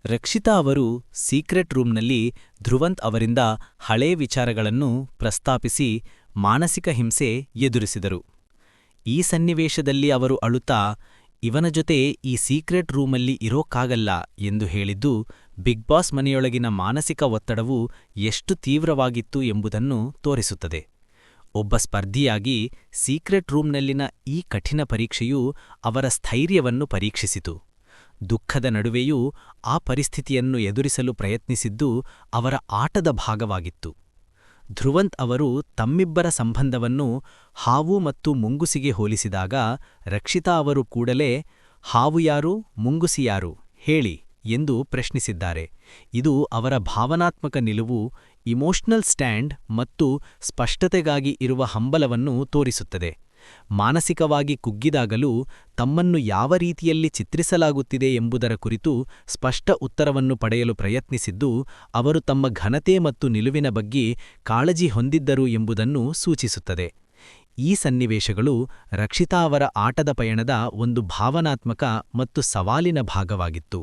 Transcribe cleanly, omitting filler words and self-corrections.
ರಕ್ಷಿತಾ ಅವರು ಸೀಕ್ರೆಟ್ ರೂಂನಲ್ಲಿ ಧ್ರುವಂತ್ ಅವರಿಂದ ಹಳೇ ವಿಚಾರಗಳನ್ನು ಪ್ರಸ್ತಾಪಿಸಿ ಮಾನಸಿಕ ಹಿಂಸೆ ಎದುರಿಸಿದರು. ಈ ಸನ್ನಿವೇಶದಲ್ಲಿ ಅವರು ಅಳುತ್ತಾ, ಇವನ ಜೊತೆ ಈ ಸೀಕ್ರೆಟ್ ರೂಮಲ್ಲಿ ಇರೋಕ್ಕಾಗಲ್ಲ ಎಂದು ಹೇಳಿದ್ದು ಬಿಗ್ ಬಾಸ್ ಮನೆಯೊಳಗಿನ ಮಾನಸಿಕ ಒತ್ತಡವು ಎಷ್ಟು ತೀವ್ರವಾಗಿತ್ತು ಎಂಬುದನ್ನು ತೋರಿಸುತ್ತದೆ. ಒಬ್ಬ ಸ್ಪರ್ಧಿಯಾಗಿ ಸೀಕ್ರೆಟ್ ರೂಂನಲ್ಲಿನ ಈ ಕಠಿಣ ಪರೀಕ್ಷೆಯು ಅವರ ಸ್ಥೈರ್ಯವನ್ನು ಪರೀಕ್ಷಿಸಿತು. ದುಃಖದ ನಡುವೆಯೂ ಆ ಪರಿಸ್ಥಿತಿಯನ್ನು ಎದುರಿಸಲು ಪ್ರಯತ್ನಿಸಿದ್ದು ಅವರ ಆಟದ ಭಾಗವಾಗಿತ್ತು. ಧ್ರುವಂತ್ ಅವರು ತಮ್ಮಿಬ್ಬರ ಸಂಬಂಧವನ್ನು ಹಾವು ಮತ್ತು ಮುಂಗುಸಿಗೆ ಹೋಲಿಸಿದಾಗ ರಕ್ಷಿತಾ ಅವರು ಕೂಡಲೇ ಹಾವು ಯಾರು ಮುಂಗುಸಿ ಯಾರು ಹೇಳಿ ಎಂದು ಪ್ರಶ್ನಿಸಿದ್ದಾರೆ. ಇದು ಅವರ ಭಾವನಾತ್ಮಕ ನಿಲುವು, ಇಮೋಷನಲ್ ಸ್ಟ್ಯಾಂಡ್ ಮತ್ತು ಸ್ಪಷ್ಟತೆಗಾಗಿ ಇರುವ ಹಂಬಲವನ್ನು ತೋರಿಸುತ್ತದೆ. ಮಾನಸಿಕವಾಗಿ ಕುಗ್ಗಿದಾಗಲೂ ತಮ್ಮನ್ನು ಯಾವ ರೀತಿಯಲ್ಲಿ ಚಿತ್ರಿಸಲಾಗುತ್ತಿದೆ ಎಂಬುದರ ಕುರಿತು ಸ್ಪಷ್ಟ ಉತ್ತರವನ್ನು ಪಡೆಯಲು ಪ್ರಯತ್ನಿಸಿದ್ದು ಅವರು ತಮ್ಮ ಘನತೆ ಮತ್ತು ನಿಲುವಿನ ಬಗ್ಗೆ ಕಾಳಜಿ ಹೊಂದಿದ್ದರು ಎಂಬುದನ್ನು ಸೂಚಿಸುತ್ತದೆ. ಈ ಸನ್ನಿವೇಶಗಳು ರಕ್ಷಿತಾ ಅವರ ಆಟದ ಪಯಣದ ಒಂದು ಭಾವನಾತ್ಮಕ ಮತ್ತು ಸವಾಲಿನ ಭಾಗವಾಗಿತ್ತು.